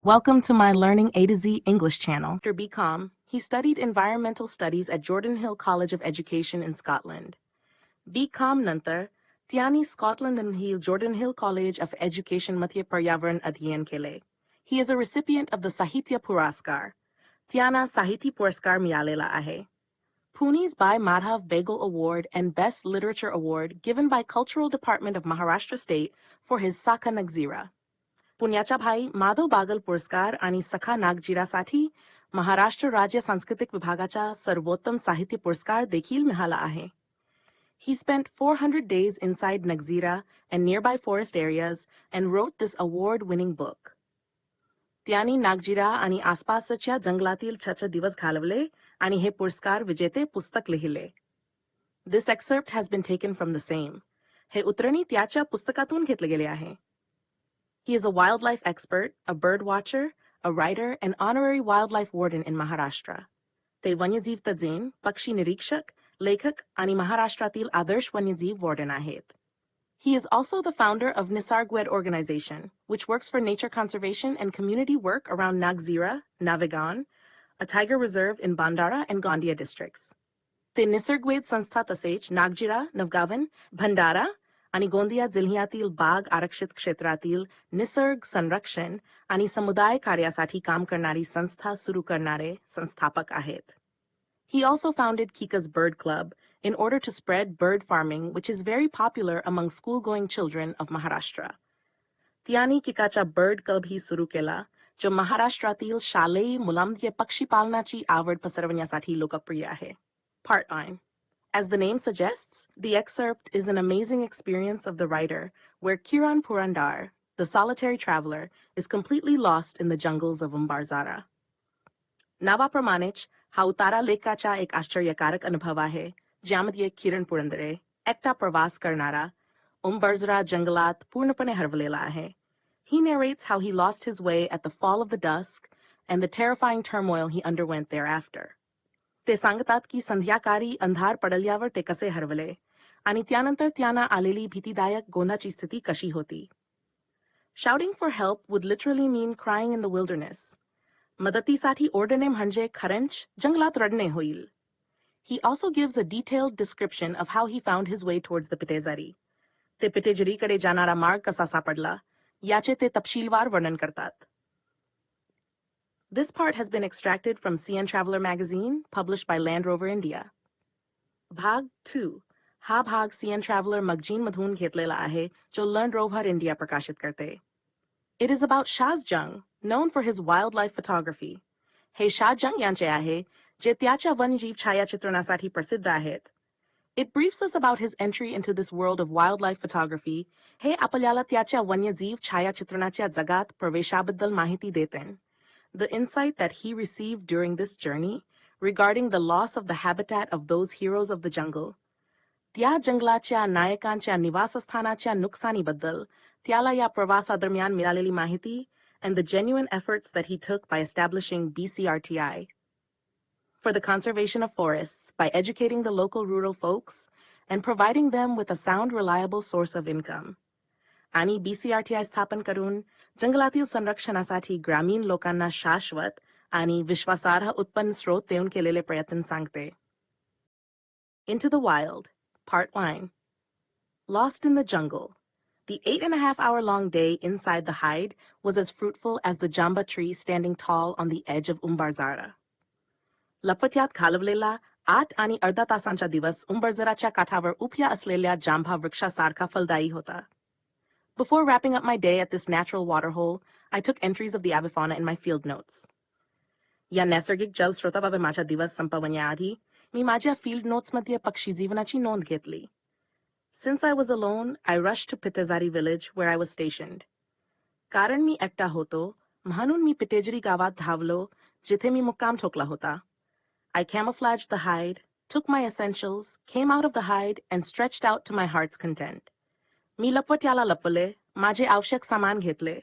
Welcome to my Learning A to Z English channel. After BCom, he studied environmental studies at Jordan Hill College of Education in Scotland. BCom नंतर त्यांनी स्कॉटलंडमधील Jordan Hill College of Education मध्ये पर्यावरण अध्ययन केले. He is a recipient of the Sahitya Puraskar. त्यांना साहित्य पुरस्कार मिळालेला आहे. Puni's Bhai Madhav Bagal Award and Best Literature Award given by Cultural Department of Maharashtra State for his Sakha Nagzira. पुण्याच्या भाई माधव बागल पुरस्कार आणि सखा नागजीरासाठी महाराष्ट्र राज्य सांस्कृतिक विभागाचा सर्वोत्तम साहित्य पुरस्कार देखील मिळाला आहे. He spent 400 days inside Nagzira and nearby forest areas and wrote this award-winning book. त्यांनी नागजीरा आणि आसपासच्या जंगलातील 6 दिवस घालवले आणि हे पुरस्कार विजेते पुस्तक लिहिले. This excerpt has been taken from the same. हे उतरणी त्याच्या पुस्तकातून घेतले गेले आहे. He is a wildlife expert, a bird watcher, a writer, and honorary wildlife warden in Maharashtra. ते वन्यजीव तज्ञ, पक्षी निरीक्षक, लेखक आणि महाराष्ट्रातील आदर्श वन्यजीव warden आहेत. He is also the founder of Nisargwed organization, which works for nature conservation and community work around Nagzira, Navegan, a tiger reserve in Bandara and Gondia districts. ते निसर्गवेद संस्था तसेच नागजिरा, नवगावन, भंडारा आणि गोंदिया जिल्ह्यातील बाग आरक्षित क्षेत्रातील निसर्ग संरक्षण आणि समुदाय कार्यासाठी काम करणारी संस्था सुरू करणारे संस्थापक आहेत. He also founded Kika's Bird Club in order to spread bird farming, which is very popular among school-going children of Maharashtra. त्यांनी किकाचा बर्ड क्लब ही सुरू केला, जो महाराष्ट्रातील शालेय मुलांमध्ये पक्षी पालनाची आवड पसरवण्यासाठी लोकप्रिय आहे. Part 9. As the name suggests, the excerpt is an amazing experience of the writer, where Kiran Purandar, the solitary traveler, is completely lost in the jungles of Umbarzara. नावाप्रमाणेच हा उतारा लेखाचा एक आश्चर्यकारक अनुभव आहे, ज्यामध्ये किरण पुरंदरे, एकटा प्रवास करणारा, उंबरझरा जंगलात पूर्णपणे हरवलेला आहे. He narrates how he lost his way at the fall of the dusk and the terrifying turmoil he underwent thereafter. ते सांगतात की संध्याकाळी अंधार पडल्यावर ते कसे हरवले आणि त्यानंतर त्यांना आलेली भीतीदायक गोंधाची स्थिती कशी होती. Shouting for help would literally mean crying in the wilderness. मदतीसाठी ओरडणे म्हणजे खरंच जंगलात रडणे होईल. He also gives a detailed description of how he found his way towards the पिटेझारी. ते पिटेझारीकडे जाणारा मार्ग कसा सापडला याचे ते तपशीलवार वर्णन करतात. This part has been extracted from CN Traveler magazine, published by Land Rover India. भाग 2. हा भाग CN Traveler magazine मधून घेतलेला आहे, जो Land Rover India प्रकाशित करते. It is about Shaz Jung, known for his wildlife photography. हे शाह जंग यांचे आहे, जे त्याच्या वन्यजीव छायाचित्रणासाठी प्रसिद्ध आहेत. It briefs us about his entry into this world of wildlife photography. हे आपल्याला त्याच्या वन्यजीव छायाचित्रणाच्या जगात प्रवेशाबद्दल माहिती देते. The insight that he received during this journey regarding the loss of the habitat of those heroes of the jungle, त्या जंगलाच्या नायकांच्या निवासस्थानाच्या नुकसानीबद्दल त्याला या प्रवासादरम्यान मिळालेली माहिती, and the genuine efforts that he took by establishing BCRTI for the conservation of forests by educating the local rural folks and providing them with a sound, reliable source of income. आणि BCRTI स्थापन करून जंगलातील संरक्षणासाठी ग्रामीण लोकांना शाश्वत आणि विश्वासार्ह उत्पन्न स्रोत देऊन केलेले प्रयत्न सांगते. Into the Wild, Part 9. Lost in the Jungle. The 8.5-hour-long day inside the hide was as fruitful as the jamba tree standing tall on the edge of Umbarzara. लपत्यात घालवलेला 8 आणि अर्धा तासांचा दिवस उंबरझराच्या काठावर उभ्या असलेल्या जांभा वृक्षासारखा फलदायी होता. Before wrapping up my day at this natural waterhole, I took entries of the avifauna in my field notes. या नैसर्गिक जलस्रोताबाबत माझा दिवस संपवण्याआधी मी माझ्या field notesमध्ये पक्षी जीवनाची नोंद घेतली. Since I was alone, I rushed to Pitezari village where I was stationed. कारण मी एकटा होतो, म्हणून मी पिटेझरी गावात धावलो, जिथे मी मुक्काम ठोकला होता. I camouflaged the hide, took my essentials, came out of the hide, and stretched out to my heart's content. मी लपवट्याला लपवले, माझे आवश्यक सामान घेतले.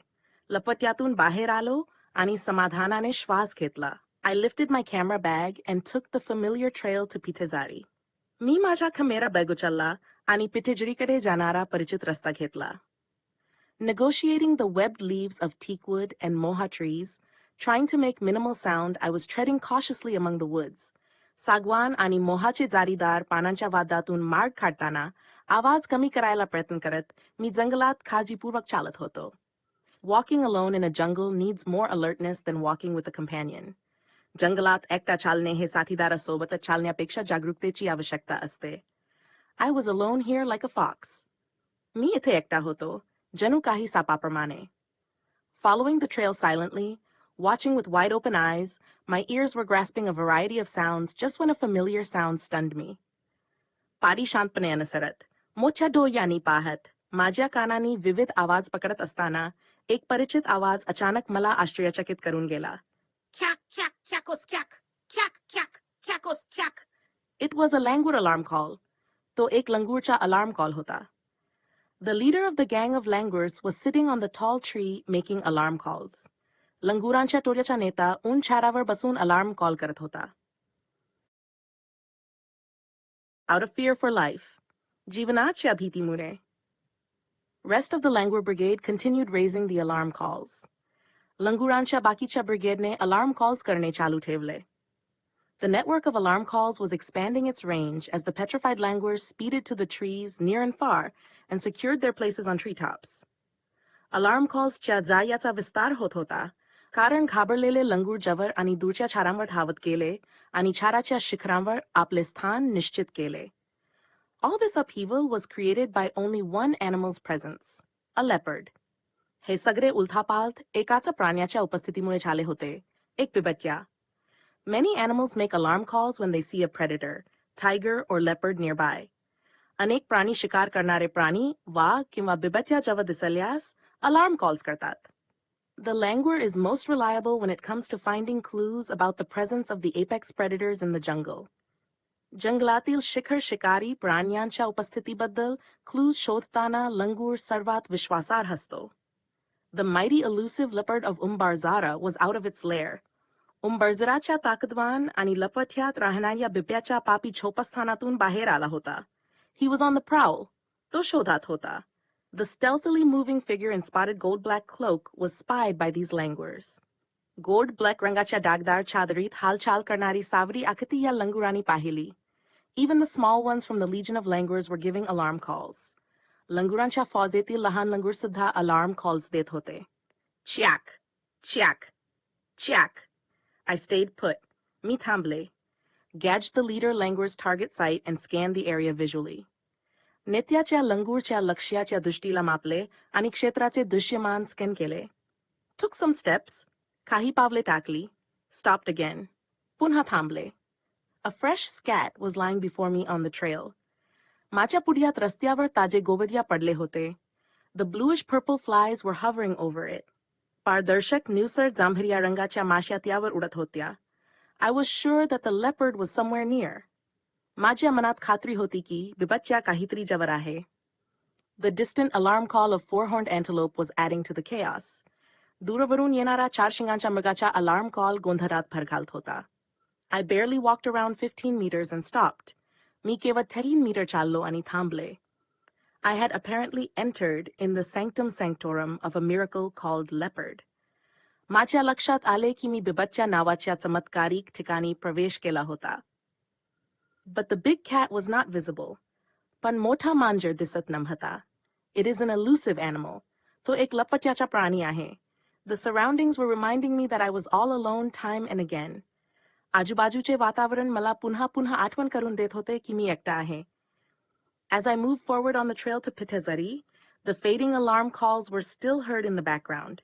लपवट्यातून बाहेर आलो आणि समाधानाने श्वास घेतला. I lifted my camera bag and took the familiar trail to Pitezari. मी माझा camera bag उचलला आणि पिटेझरीकडे जाणारा परिचित रस्ता घेतला. Negotiating the webbed leaves of teakwood and moha trees, trying to make minimal sound, I was treading cautiously among the woods. सागवान आणि मोहाचे जारीदार पानांच्या वादातून मार्ग काढताना आवाज कमी करायला प्रयत्न करत मी जंगलात काळजीपूर्वक चालत होतो. Walking alone in a jungle needs more alertness than walking with a companion. जंगलात एकटा चालणे हे साथीदारासोबत चालण्यापेक्षा जागरूकतेची आवश्यकता असते. I was alone here like a fox. मी इथे एकटा होतो, जणू काही सापाप्रमाणे. Following the trail silently, watching with wide open eyes, my ears were grasping a variety of sounds just when a familiar sound stunned me. पारी शांतपणे अनुसरत, मोठ्या डोळ्यांनी पाहत, माझ्या कानांनी विविध आवाज पकडत असताना एक परिचित आवाज अचानक मला आश्चर्यचकित करून गेला. Kyak, kyak, kyakos, kyak, kyak, kyak, kyakos, kyak. It was a langur alarm call. तो एक लंगूरचा alarm call होता. The leader of the gang of langurs was sitting on the tall tree making alarm calls. लंगुरांच्या टोळ्याचा नेता उंच झाडावर बसून alarm call करत होता. Out of fear for life. जीवनाच्या भीतीमुळे. Rest of the Langur Brigade continued raising the alarm calls. लंगुरांच्या बाकीच्या ब्रिगेडने alarm calls करणे चालू ठेवले. The network of alarm calls was expanding its range as the petrified langurs speeded to the trees near and far and secured their places on treetops. Alarm callsच्या जाळ्याचा विस्तार होत होता, कारण घाबरलेले लंगूर जवळ आणि दूरच्या झाडांवर धावत गेले आणि झाडाच्या शिखरांवर आपले स्थान निश्चित केले. All this upheaval was created by only one animal's presence, a leopard. हे सगळे उलथापालथ एकाच प्राण्याच्या उपस्थितीमुळे झाले होते, एक बिबट्या. Many animals make alarm calls when they see a predator, tiger or leopard nearby. अनेक प्राणी शिकार करणारे प्राणी वाघ किंवा बिबट्या जवळ दिसल्यास alarm calls करतात. The langur is most reliable when it comes to finding clues about the presence of the apex predators in the jungle. जंगलातील शिखर शिकारी प्राण्यांच्या उपस्थितीबद्दल clues शोधताना लंगूर सर्वात विश्वासार्ह असतो. The mighty elusive leopard of Umbarzara was out of its lair. उंबरजराच्या ताकदवान आणि लपवठ्यात राहणाऱ्या बिबट्याच्या पापी झोपस्थानातून बाहेर आला होता. He was on the prowl. तो शोधात होता. The stealthily moving figure in spotted gold-black cloak was spied by these langurs. Gold-black रंगाच्या डागदार चादरीत हालचाल करणारी सावरी आकृती या लंगुरांनी पाहिली. Even the small ones from the legion of langurs were giving alarm calls. लंगुरांच्या फौजेतील लहान लंगूर सुद्धा alarm calls देत होते. Chiak, chiak, chiak. I stayed put. मी थांबले. Gauged the leader langur's target site and scanned the area visually. नेत्याच्या लंगूरच्या लक्ष्याच्या दृष्टीला मापले आणि क्षेत्राचे दृश्यमान scan केले. Took some steps. काही पावले टाकली. Stopped again. पुन्हा थांबले. A fresh scat was lying before me on the trail. माझ्या पुढ्यात रस्त्यावर ताजे गोवद्या पडले होते. The bluish-purple flies were hovering over it. पारदर्शक निळसर जांभळ्या रंगाच्या माश्या त्यावर उडत होत्या. I was sure that the leopard was somewhere near. माझ्या मनात खात्री होती की बिबट्या काहीतरी जवळ आहे. The distant alarm call of four-horned antelope was adding to the chaos. दूरवरून येणारा चार शिंगांच्या मृगाचा alarm call गोंधळात भर घालत होता. I barely walked around 15 meters and stopped. मी केवळ 13 मीटर चाललो आणि थांबले. I had apparently entered in the sanctum sanctorum of a miracle called leopard. माझ्या लक्षात आले की मी बिबट्या नावाच्या चमत्कारिक ठिकाणी प्रवेश केला होता. But the big cat was not visible. पण मोठा मांजर दिसत नव्हता. It is an elusive animal. तो एक लपट्याचा प्राणी आहे. The surroundings were reminding me that I was all alone time and again. आजूबाजूचे वातावरण मला पुन्हा पुन्हा आठवण करून देत होते की मी एकटा आहे. As I moved forward on the trail to Pitezari, the fading alarm calls were still heard in the background.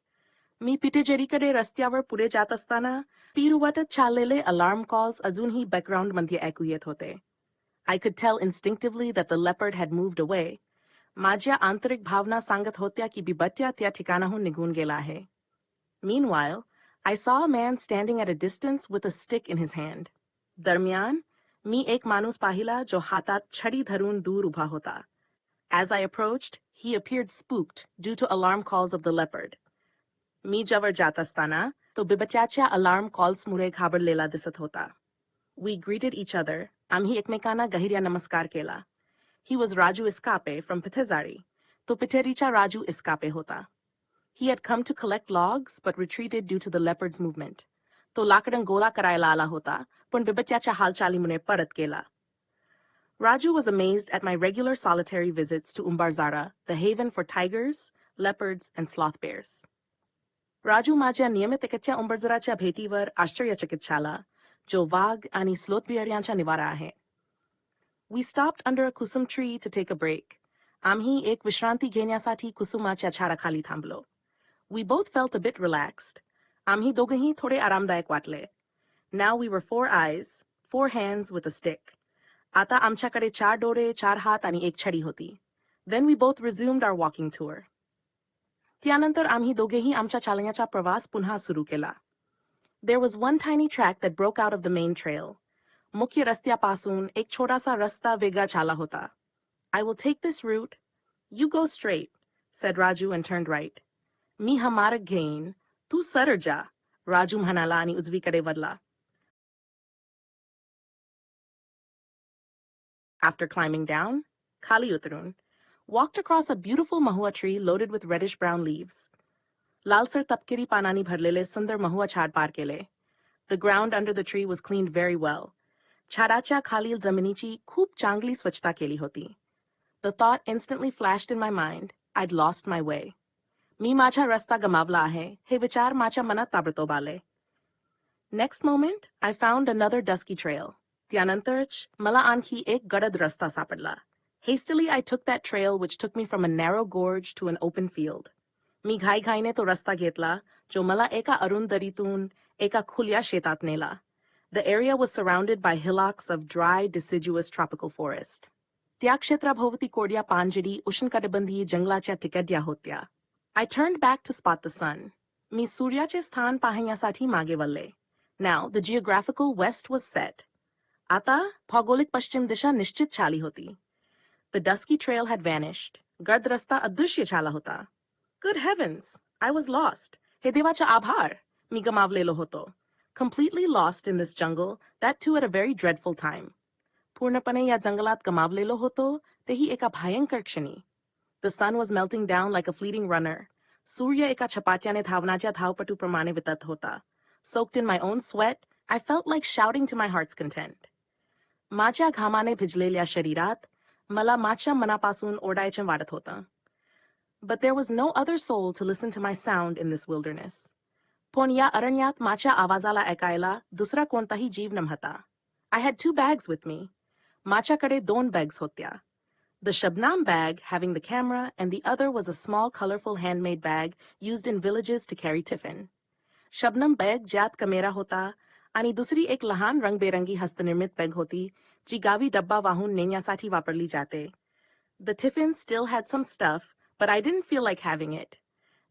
मी पिटेजरीकडे रस्त्यावर पुढे जात असताना पिरुवटत चाललेले alarm calls अजूनही backgroundमध्ये ऐकू येत होते. I could tell instinctively that the leopard had moved away. माझ्या आंतरिक भावना सांगत होत्या की बिबट्या त्या ठिकाणाहून निघून गेला आहे. Meanwhile, I saw a man standing at a distance with a stick in his hand. दरम्यान, मी एक माणूस पाहिला जो हातात छडी धरून दूर उभा होता. As I approached, he appeared spooked due to alarm calls of the leopard. मी जवळ जात असताना तो बिबट्याच्या alarm callsमुळे घाबरलेला दिसत होता. We greeted each other. आम्ही एकमेकांना गहिऱ्या नमस्कार केला. He was Raju Escape from Pitezari. तो पिटेरीचा राजू इस्कापे होता. He had come to collect logs but retreated due to the leopard's movement. तो लाकडं गोळा करायला आला होता, पण बिबट्याच्या हालचालीमुळे परत गेला. Raju was amazed at my regular solitary visits to Umbarzara, the haven for tigers, leopards, and sloth bears. Raju माझ्या नियमित एकच्या उंबरजराच्या भेटीवर आश्चर्यचकित झाला, जो वाघ आणि स्लोथ बियर यांचा निवारा आहे. We stopped under a kusum tree to take a break. आम्ही एक विश्रांती घेण्यासाठी कुसुमाच्या झाडाखाली थांबलो. We both felt a bit relaxed. आम्ही दोघंही थोडे आरामदायक वाटले. Now we were 4 eyes, 4 hands with a stick. आता आमच्याकडे 4 डोळे, 4 हात आणि 1 छडी होती. Then we both resumed our walking tour. त्यानंतर आम्ही दोघेही आमच्या चालण्याचा प्रवास पुन्हा सुरू केला. There was one tiny track that broke out of the main trail. मुख्य रस्त्यापासून एक छोटासा रस्ता वेगळा झाला होता. I will take this route. You go straight, said Raju and turned right. मी हा मार्ग घेईन, तू सरळ जा, राजू म्हणाला आणि उजवीकडे वळला. After climbing down, खाली उतरून, walked across a beautiful mahua tree loaded with reddish-brown leaves. लालसर तपकिरी पानांनी भरलेले सुंदर mahua झाड पार केले. The ground under the tree was cleaned very well. झाडाच्या खालील जमिनीची खूप चांगली स्वच्छता केली होती. The thought instantly flashed in my mind. I'd lost my way. मी माझा रस्ता गमावला आहे, हे विचार माझ्या मनात ताबडतोब आले. Next moment, I found another dusky trail. त्यानंतरच मला आणखी एक गडद रस्ता सापडला. Hastily, I took that trail which took me from a narrow gorge to an open field. मी घाईघाईने तो रस्ता घेतला, जो मला एका अरुण दरीतून एका खुल्या शेतात नेला. The area was surrounded by hillocks of dry, deciduous tropical forest. त्या क्षेत्राभोवती कोरड्या पानझडी उष्णकटिबंधीय जंगलाच्या टिकड्या होत्या. I turned back to spot the sun. मी सूर्याचे स्थान पाहण्यासाठी मागे वळले. Now, the geographical west was set. आता भौगोलिक पश्चिम दिशा निश्चित झाली होती. The dusky trail had vanished. गर्द रस्ता अदृश्य झाला होता. Good heavens, I was lost. हे देवाचा आभार, मी गमावलेलो होतो. Completely lost in this jungle, that too at a very dreadful time. पूर्णपणे या जंगलात गमावलेलो होतो, तेही एका भयंकर क्षणी. The sun was melting down like a fleeting runner. सूर्य एका झपाट्याने धावण्याच्या धावपटूप्रमाणे वितत होता. Soaked in my own sweat, I felt like shouting to my heart's content. माझ्या घामाने भिजलेल्या शरीरात मला माझ्या मनापासून ओरडायचं वाटत होतं. But there was no other soul to listen to my sound in this wilderness. पण या अरण्यात माझ्या आवाजाला ऐकायला दुसरा कोणताही जीव नव्हता. I had 2 bags with me. माझ्याकडे 2 bags होत्या. The Shabnam bag having the camera and the other was a small colorful handmade bag used in villages to carry tiffin. Shabnam bag ज्यात कॅमेरा होता आणि दुसरी एक लहान रंगबेरंगी हस्तनिर्मित बॅग होती, जी गावी डब्बा वाहून नेण्यासाठी वापरली जाते. The tiffin still had some stuff, but I didn't feel like having it.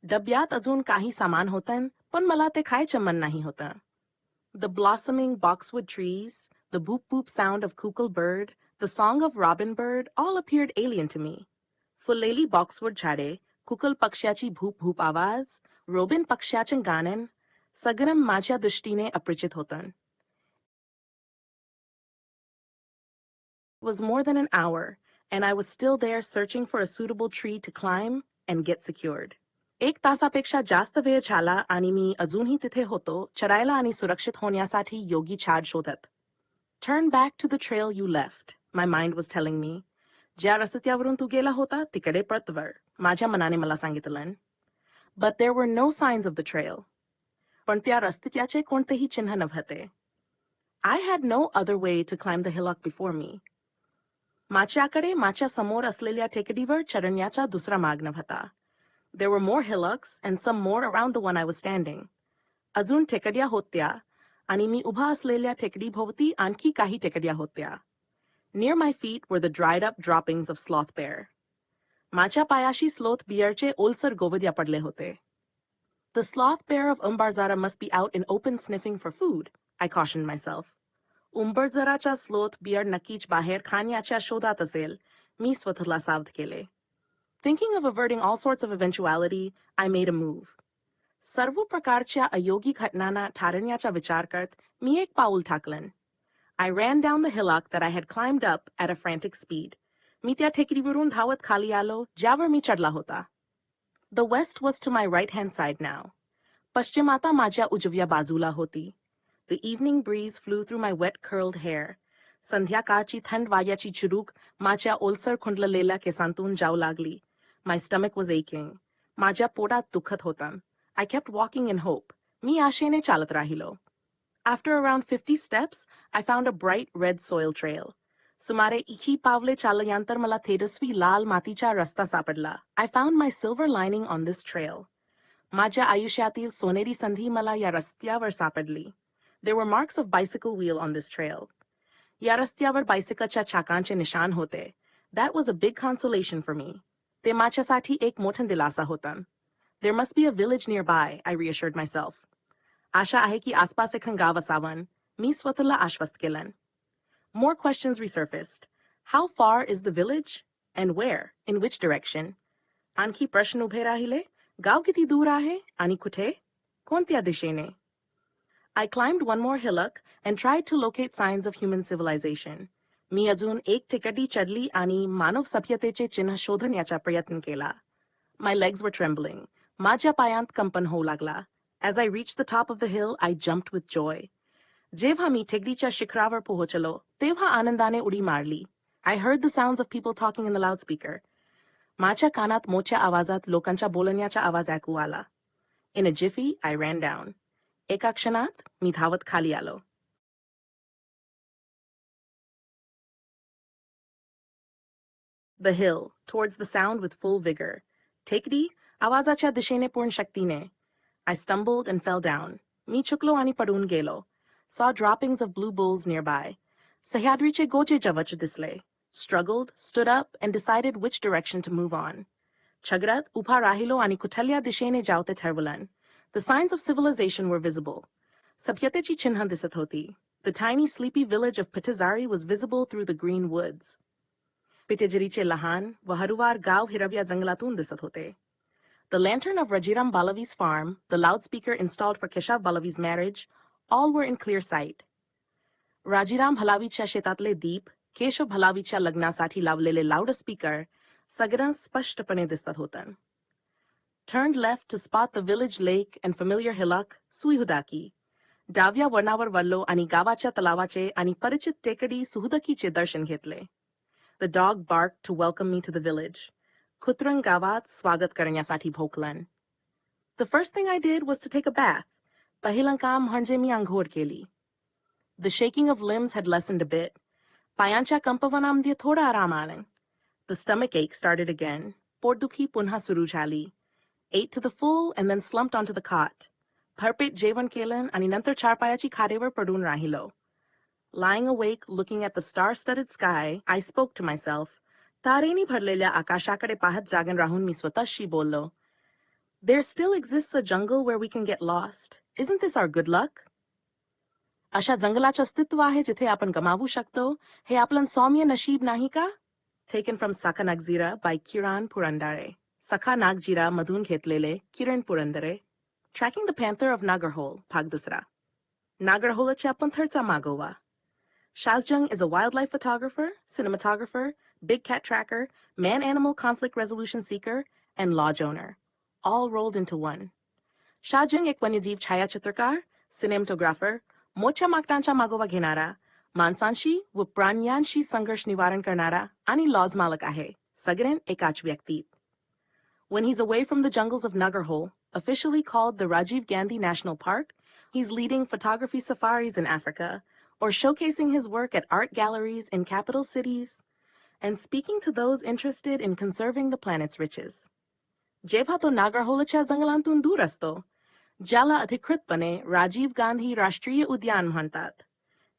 डब्यात अजून काही सामान होतं, पण मला ते खायचं मन नाही होतं. The blossoming boxwood trees, the boop-boop sound of kukul bird, the song of robin bird all appeared alien to me. फुललेली boxwood झाडे, कुकल पक्ष्याची भूप-भूप आवाज, robin पक्ष्याचं गाणं, सगळं माझ्या दृष्टीने अपरिचित होतं. It was more than an hour, and I was still there searching for a suitable tree to climb and get secured. 1 तासापेक्षा जास्त वेळ झाला आणि मी अजूनही तिथे होतो, चढायला आणि सुरक्षित होण्यासाठी योग्य झाड शोधत. Turn back to the trail you left, my mind was telling me. ज्या रस्त्यावरून तू गेला होता, तिकडे परत वळ, माझ्या मनाने मला सांगितलं. But there were no signs of the trail. पण त्या रस्त्याचे कोणतेही चिन्ह नव्हते. I had no other way to climb the hillock before me. माझ्याकडे माझ्या समोर असलेल्या टेकडीवर चढण्याचा दुसरा मार्ग नव्हता. There were more hillocks and some more around the one I was standing. अजून टेकड्या होत्या आणि मी उभा असलेल्या टेकडीभोवती आणखी काही टेकड्या होत्या. Near my feet were the dried up droppings of sloth bear. माझ्या पायाशी स्लोथ बियरचे ओलसर गोवद्या पडले होते. The sloth bear of Umbarzara must be out in open sniffing for food, I cautioned myself. उंबरजराचा स्लोथ बियर नक्कीच बाहेर खाण्याच्या शोधात असेल, मी स्वतःला सावध केले. Thinking of averting all sorts of eventuality, I made a move. सर्व प्रकारच्या अयोगी घटनांना टाळण्याचा विचार करत मी एक पाऊल टाकलं. I ran down the hillock that I had climbed up at a frantic speed. मी त्या टेकडीवरून धावत खाली आलो ज्यावर मी चढला होता. The west was to my right-hand side now. पश्चिमाता माझ्या उजव्या बाजूला होती. The evening breeze flew through my wet curled hair. संध्याकाळची थंड वाऱ्याची झुळूक माझ्या ओलसर खुंडलेल्या केसांतून जाऊ लागली. My stomach was aching. माझ्या पोटात दुखत होतं. I kept walking in hope. मी आशेने चालत राहिलो. After around 50 steps, I found a bright red soil trail. सुमारे 80 पावले चालल्यानंतर मला तेजस्वी लाल मातीचा रस्ता सापडला. I found my silver lining on this trail. माझ्या आयुष्यातील सोनेरी संधी मला या रस्त्यावर सापडली. There were marks of bicycle wheel on this trail. या रस्त्यावर बायसिकलच्या चाकांचे निशाण होते. That was a big consolation for me. ते माझ्यासाठी एक मोठा दिलासा होता. There must be a village nearby, I reassured myself. आशा आहे की आसपास एखादं गाव असावं. मी स्वतःला आश्वस्त केलं. More questions resurfaced. How far is the village? And where? In which direction? आणखी प्रश्न उभे राहिले. गाव किती दूर आहे आणि कुठे? कोणत्या दिशेने? I climbed one more hillock and tried to locate signs of human civilization. मी अजून एक टेकडी चढली आणि मानव सभ्यतेचे चिन्ह शोधण्याचा प्रयत्न केला. My legs were trembling. माझ्या पायांत कंपन होऊ लागला. As I reached the top of the hill, I jumped with joy. जेव्हा मी टेकडीच्या शिखरावर पोहोचलो, तेव्हा आनंदाने उडी मारली. I heard the sounds of people talking in the loudspeaker. माझ्या कानात मोठ्या आवाजात लोकांच्या बोलण्याचा आवाज ऐकू आला. In a jiffy, I ran down. एका क्षणात मी धावत खाली आलो. The hill, towards the sound with full vigor. टेकडी, आवाजाच्या दिशेने पूर्ण शक्तीने. I stumbled and fell down. मी चुकलो आणि पडून गेलो. Saw droppings of blue bulls nearby. सह्याद्रीचे गोचे जवळ दिसले. Struggled, stood up, and decided which direction to move on. छगरात उभा राहिलो आणि कुठल्या दिशेने जावते ठरवलं. The signs of civilization were visible. सभ्यतेची चिन्ह दिसत होती. The tiny sleepy village of Pitizari was visible through the green woods. पिटेजरीचे लहान व हरुवार गाव हिरव्या जंगलातून दिसत होते. The lantern of Rajiram Balavi's farm, the loudspeaker installed for Keshav Balavi's marriage, all were in clear sight. राजीराम भलावीच्या शेतातले दीप, केशव भलावीच्या लग्नासाठी लावलेले लाउडस्पीकर, सगळं स्पष्टपणे दिसत होतं. Turned left to spot the village lake and familiar hillock, सुईहुदाकी. डाव्या वळणावर वळलो आणि गावाच्या तलावाचे आणि परिचित टेकडी सुहुदकीचे दर्शन घेतले. The dog barked to welcome me to the village. कुत्रण गावात स्वागत करण्यासाठी भोकलन. The first thing I did was to take a bath. पहिलं काम म्हणजे मी अंघोळ केली. The shaking of limbs had lessened a bit. पायांच्या कंपनामध्ये थोडा आराम आला. The stomach ache started again. पोटदुखी पुन्हा सुरू झाली. Ate to the full and then slumped onto the cot. भरपेट जेवण केलं आणि नंतर चारपायाची खाटेवर पडून राहिलो. Lying awake, looking at the star-studded sky, I spoke to myself. तारेनी भरलेल्या आकाशाकडे पाहत जागन राहून मी स्वतःशी बोललो. There still exists a jungle where we can get lost. Isn't this our good luck? अशा जंगलाचं अस्तित्व आहे जिथे आपण गमावू शकतो. हे आपलं सौम्य नशीब नाही का? Taken from Sakha Nagzira by Kiran Purandare. Sakha Nagjira मधून घेतलेले किरण Purandare. Tracking the Panther of Nagarhole, भाग दुसरा. नागरहोलच्या पंथरचा मागोवा. Shazjung is a wildlife photographer, cinematographer, big cat tracker, man-animal conflict resolution seeker, and lodge owner, all rolled into one. Shazjung एक वन्यजीव छायाचित्रकार, cinematographer, मोठ्या माकडांचा मागोवा घेणारा, माणसांशी व प्राण्यांशी संघर्ष निवारण करणारा आणि लॉज मालक आहे, सगळेन एकाच व्यक्तीत. When he's away from the jungles of Nagarhole, officially called the Rajiv Gandhi National Park, he's leading photography safaris in Africa, or showcasing his work at art galleries in capital cities, and speaking to those interested in conserving the planet's riches. जेव्हा तो नागरहोलच्या जंगलांतून दूर असतो, ज्याला अधिकृतपणे राजीव गांधी राष्ट्रीय उद्यान म्हणतात,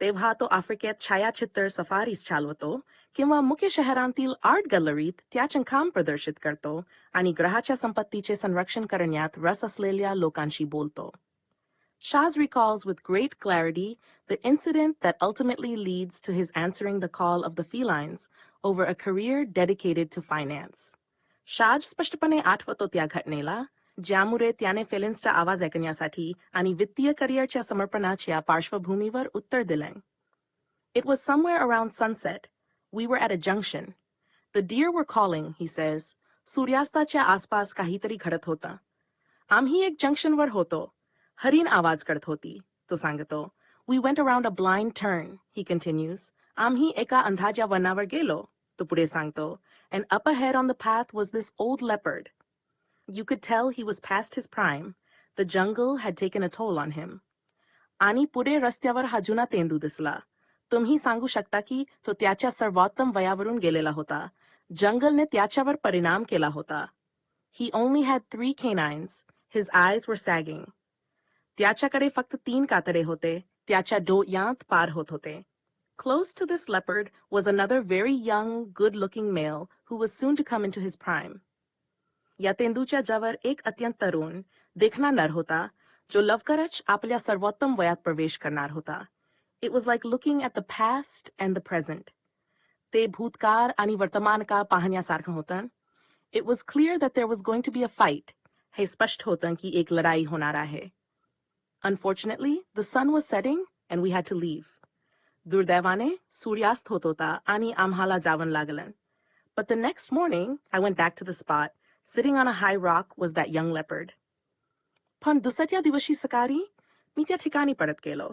तेव्हा तो आफ्रिकेत छायाचित्र सफारीज चालवतो किंवा मुख्य शहरांतील आर्ट गॅलरीत त्याचे काम प्रदर्शित करतो आणि ग्रहाच्या संपत्तीचे संरक्षण करण्यात रस असलेल्या लोकांशी बोलतो. Shaz recalls with great clarity the incident that ultimately leads to his answering the call of the felines over a career dedicated to finance. Shaz स्पष्टपणे आठवतो त्या घटनेला, ज्यामुळे त्याने फेलिन्सचा आवाज ऐकण्यासाठी आणि वित्तीय करिअरच्या समर्पणाच्या पार्श्वभूमीवर उत्तर दिले. It was somewhere around sunset. We were at a junction. The deer were calling, he says. सूर्यास्ताच्या आसपास काहीतरी घडत होतं. आम्ही एक जंक्शनवर होतो. हरीण आवाज करत होती, तो सांगतो. We went around a blind turn, he continues. आम्ही एका अंधाच्या वनावर गेलो, तो पुढे सांगतो. And up ahead on the path was this old leopard. You could tell he was past his prime. The jungle had taken a toll on him. आणि पुढे रस्त्यावर हा जुना तेंदू दिसला. तुम्ही सांगू शकता की तो त्याच्या सर्वोत्तम वयावरून गेलेला होता. जंगलने त्याच्यावर परिणाम केला होता. He only had 3 canines. His eyes were sagging. त्याच्याकडे फक्त 3 कातडे होते. त्याच्या डोळ्यात पार होत होते. Close to this leopard was another very young, good-looking male who was soon to come into his prime. या तेंदूच्या जवळ एक अत्यंत तरुण, देखणा नर होता, जो लवकरच आपल्या सर्वोत्तम वयात प्रवेश करणार होता. It was like looking at the past and the present. ते भूतकाळ आणि वर्तमानकाळ पाहण्यासारखं होतं. It was clear that there was going to be a fight. हे स्पष्ट होतं की एक लढाई होणार आहे. Unfortunately, the sun was setting and we had to leave. दुर्दैवाने सूर्यास्त होत होता आणि आम्हाला जावं लागलं. But the next morning, I went back to the spot. Sitting on a high rock was that young leopard. पण दुसऱ्या दिवशी सकाळी मी त्या ठिकाणी परत गेलो.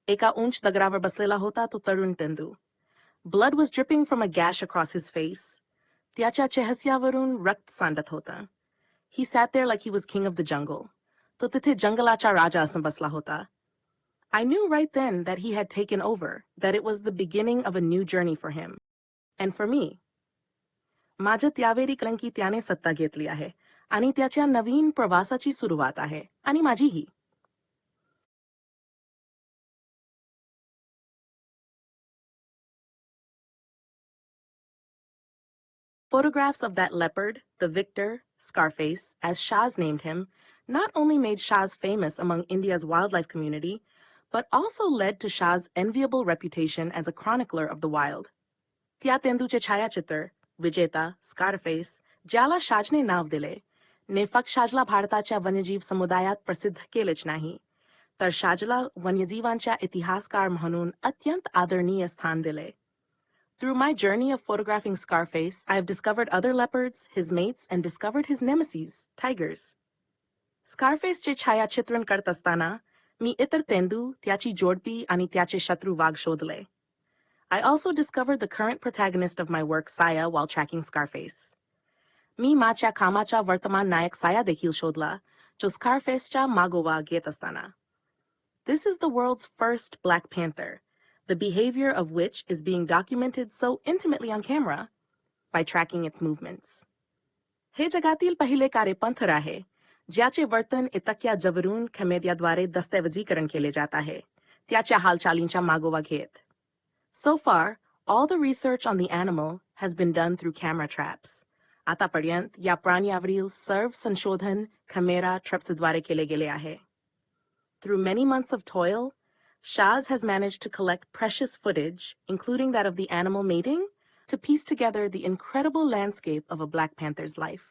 एका उंच दगडावर बसलेला होता तो तरुण tendu. Blood was dripping from a gash across his face. त्याच्या चेहऱ्यावरून रक्त सांडत होतं. He sat there like he was king of the jungle. तो तिथे जंगलाचा राजा असं बसला होता. I knew right then that he had taken over, that it was the beginning of a new journey for him. And for me. माझ्या त्यावेळी कलंकी त्याने सत्ता घेतली आहे आणि त्याच्या नवीन प्रवासाची सुरुवात आहे आणि माझीही. Photographs of that leopard, the victor, Scarface, as Shaz named him, not only made Shaz famous among India's wildlife community, but also led to Shah's enviable reputation as a chronicler of the wild. त्या तेंदूचे छायाचित्र, विजेता, Scarface, ज्याला शाजने नाव दिले, ने फक्त शाजला भारताच्या वन्यजीव समुदायात प्रसिद्ध केलेच नाही, तर शाजला वन्यजीवांच्या इतिहासकार म्हणून अत्यंत आदरणीय स्थान दिले. Through my journey of photographing Scarface, I have discovered other leopards, his mates, and discovered his nemesis, tigers. Scarfaceचे छायाचित्रण करत असताना, मी इतर तेंदू, त्याची जोडपी आणि त्याचे शत्रू वाघ शोधले. I also discovered the current protagonist of my work, Saya, while tracking Scarface. मी माझ्या कामाचा वर्तमान नायक Saya देखील शोधला, जो Scarfaceच्या मागोवा घेत असताना. This is the world's first Black Panther, the behavior of which is being documented so intimately on camera by tracking its movements. हे जगातील पहिले कार्यपंथर आहे, ज्याचे वर्तन इतक्या जवळून कॅमेऱ्याद्वारे दस्तऐवजीकरण केले जात आहे, त्याच्या हालचालींचा मागोवा घेत. So far, all the research on the animal has been done through camera traps. आतापर्यंत या प्राण्यावरील सर्व संशोधन कॅमेरा ट्रॅप्सद्वारे केले गेले आहे. Through many months of toil, Shaz has managed to collect precious footage, including that of the animal mating, to piece together the incredible landscape of a Black Panther's life.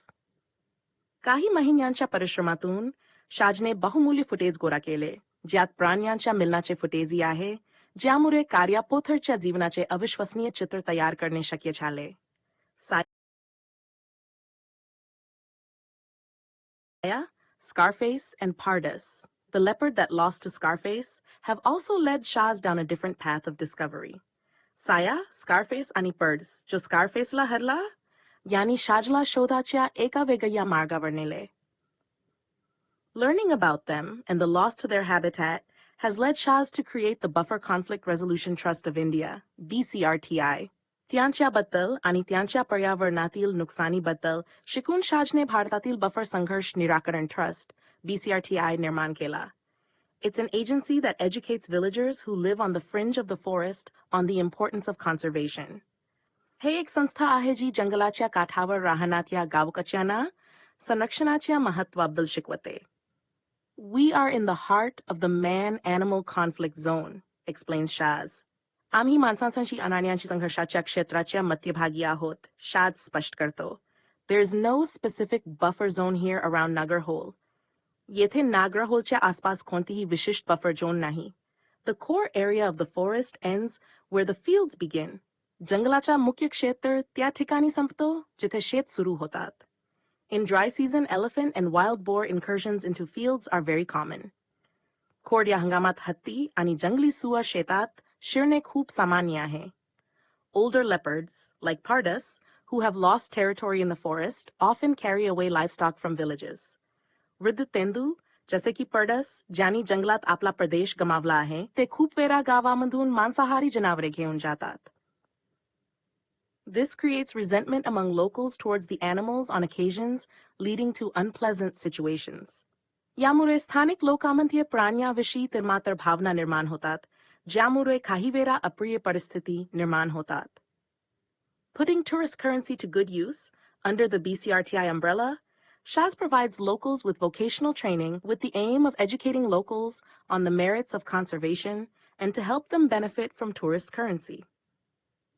काही महिन्यांच्या परिश्रमातून शाजने बहुमूल्य footage गोळा केले, ज्यात प्राण्यांच्या मिलनाचे फुटेजही आहे, ज्यामुळे कार्यापोथरच्या जीवनाचे अविश्वसनीय चित्र तयार करणे शक्य झाले. Saya, Scarface, and Pardus, the leopard that lost to Scarface, have also led Shaz down a different path of discovery. Saya, Scarface, आणि Pardus, जो Scarfaceला हरला, यानी शाजला शोधाच्या एका वेगळ्या मार्गावर नेले. Learning about them and the loss to their habitat has led Shaz to create the Buffer Conflict Resolution Trust of India, BCRTI. त्यांच्याबद्दल आणि त्यांच्या पर्यावरणातील नुकसानीबद्दल शिकून शाजने भारतातील बफर संघर्ष निराकरण ट्रस्ट, BCRTI, निर्माण केला. It's an agency that educates villagers who live on the fringe of the forest on the importance of conservation. हे एक संस्था आहे जी जंगलाच्या काठावर राहणाऱ्या गावकच्यांना संरक्षणाच्या महत्त्वाबद्दल शिकवते. We are in the heart of the man-animal conflict zone, explains Shaz. आम्ही माणसांशी अनान्यांची संघर्षाच्या क्षेत्राच्या मध्यभागी आहोत, Shaz स्पष्ट करतो. There is no specific buffer zone here around Nagarhole. येथे नागरहोलच्या आसपास कोणतीही विशिष्ट buffer zone नाही. The core area of the forest ends where the fields begin. जंगलाचा मुख्य क्षेत्र त्या ठिकाणी संपतो जिथे शेत सुरू होतात. In dry season, elephant and wild boar incursions into fields are very common. खोड या हंगामात हत्ती आणि जंगली सुअर शेतात शिरणे खूप सामान्य आहे. Older leopards, like Pardus, who have lost territory in the forest, often carry away livestock from villages. वृद्ध तेंदू, जसे की पर्डस, ज्यांनी जंगलात आपला प्रदेश गमावला आहे, ते खूप वेळा गावामधून मांसाहारी जनावरे घेऊन जातात. This creates resentment among locals towards the animals on occasions, leading to unpleasant situations. यामुळे स्थानिक लोकांमध्ये प्राण्यांविषयी तिरमात्र भावना निर्माण होतात, ज्यामुळे काही वेळा अप्रिय परिस्थिती निर्माण होतात. Putting tourist currency to good use, under the BCRTI umbrella, Shaz provides locals with vocational training with the aim of educating locals on the merits of conservation and to help them benefit from tourist currency.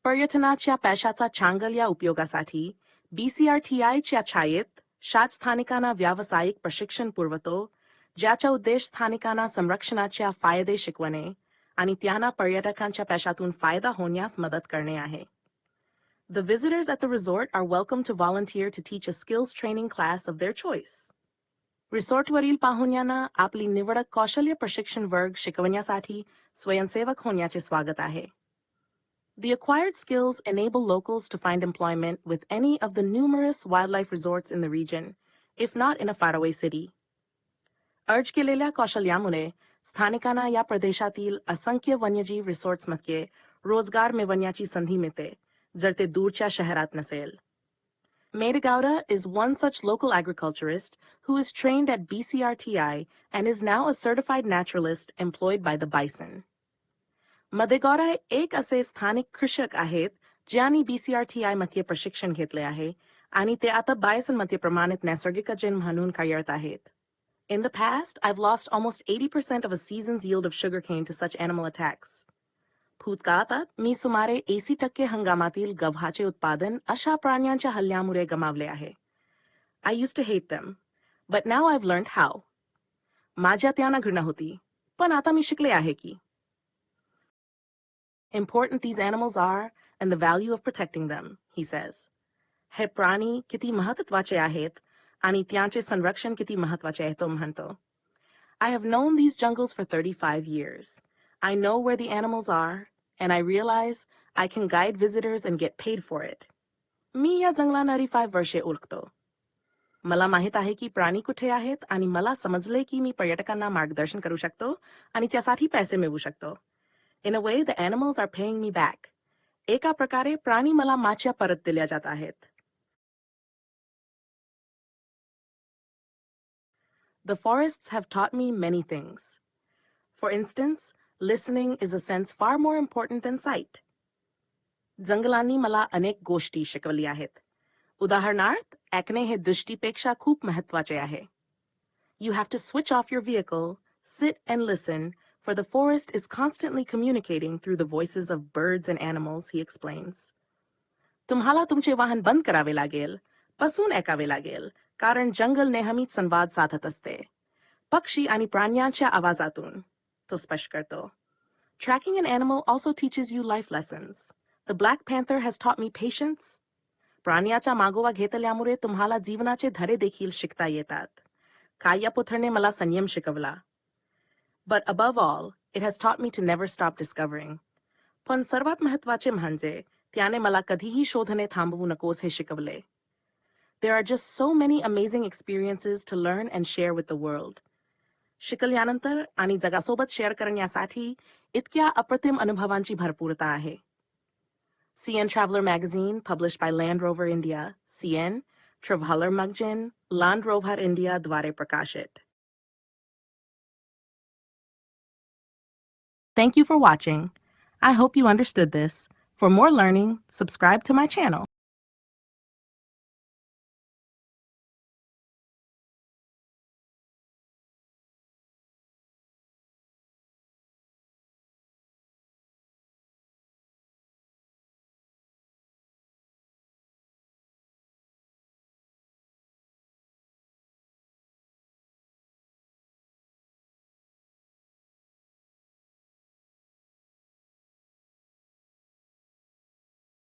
पर्यटनाच्या पैशाचा चांगल्या उपयोगासाठी BCRTIच्या छायेत शाज स्थानिकांना व्यावसायिक प्रशिक्षण पुरवतो, ज्याचा उद्देश स्थानिकांना संरक्षणाच्या फायदे शिकवणे आणि त्यांना पर्यटकांच्या पैशातून फायदा होण्यास मदत करणे आहे. The visitors at the resort are welcome to volunteer to teach a skills training class of their choice. रिसॉर्टवरील पाहुण्यांना आपली निवडक कौशल्य प्रशिक्षण वर्ग शिकवण्यासाठी स्वयंसेवक होण्याचे स्वागत आहे. The acquired skills enable locals to find employment with any of the numerous wildlife resorts in the region, if not in a faraway city. अर्ज केलेल्या कौशल्यामुळे स्थानिकांना या प्रदेशातील असंख्य वन्यजीव रिसॉर्ट्समध्ये रोजगार मिळवण्याची संधी मिळते, जर ते दूरच्या शहरात नसेल. Medigauda is one such local agriculturist who is trained at BCRTI and is now a certified naturalist employed by the bison. मदेगौडा एक असे स्थानिक कृषक आहेत ज्यांनी BCRTI मध्ये प्रशिक्षण घेतले आहे आणि ते आता बायसन मध्ये प्रमाणित नैसर्गिक जन म्हणून कार्यरत आहेत. In the past, I've lost almost 80% of a season's yield of sugarcane to such animal attacks. भूतकाळात मी सुमारे 80% हंगामातील गव्हाचे उत्पादन अशा प्राण्यांच्या हल्ल्यामुळे गमावले आहे. I used to hate them, but now I've learned how. माझ्या त्यांना घृणा होती, पण आता मी शिकले आहे की important these animals are and the value of protecting them, he says. हे प्राणी किती महत्त्वाचे आहेत आणि त्यांचे संरक्षण किती महत्त्वाचे आहे तो म्हणतो. I have known these jungles for 35 years. I know where the animals are, and I realize I can guide visitors and get paid for it. मी या जंगलांना 35 वर्षे ओळखतो. मला माहित आहे की प्राणी कुठे आहेत आणि मला समजले की मी पर्यटकांना मार्गदर्शन करू शकतो आणि त्यासाठी पैसे मिळवू शकतो. In a way, the animals are paying me back. एका प्रकारे प्राणी मला माच्या परत दिल्या जात आहेत. The forests have taught me many things. For instance, listening is a sense far more important than sight. जंगलांनी मला अनेक गोष्टी शिकवली आहेत. उदाहरणार्थ, ऐकणे हे दृष्टीपेक्षा खूप महत्त्वाचे आहे. You have to switch off your vehicle, sit and listen, for the forest is constantly communicating through the voices of birds and animals, he explains. तुम्हाला तुमचे वाहन बंद करावे लागेल, बसून ऐकावे लागेल, कारण जंगल नेहमीच संवाद साधत असते. पक्षी आणि प्राण्यांच्या आवाजातून, तो स्पष्ट करतो. Tracking an animal also teaches you life lessons. The black panther has taught me patience. प्राण्याचा मागोवा घेतल्यामुळे तुम्हाला जीवनाचे धडे देखील शिकता येतात. कायापुत्रने मला संयम शिकवला. But above all, it has taught me to never stop discovering. पण सर्वात महत्त्वाचे म्हणजे त्याने मला कधीही शोधणे थांबवू नकोस हे शिकवले. There are just so many amazing experiences to learn and share with the world. शिकल्यानंतर आणि जगासोबत शेअर करण्यासाठी इतक्या अप्रतिम अनुभवांची भरपूरता आहे. CN Traveler magazine, published by Land Rover India, CN, Traveler Magazine, Land Rover India द्वारे प्रकाशित. Thank you for watching. I hope you understood this. For more learning, subscribe to my channel.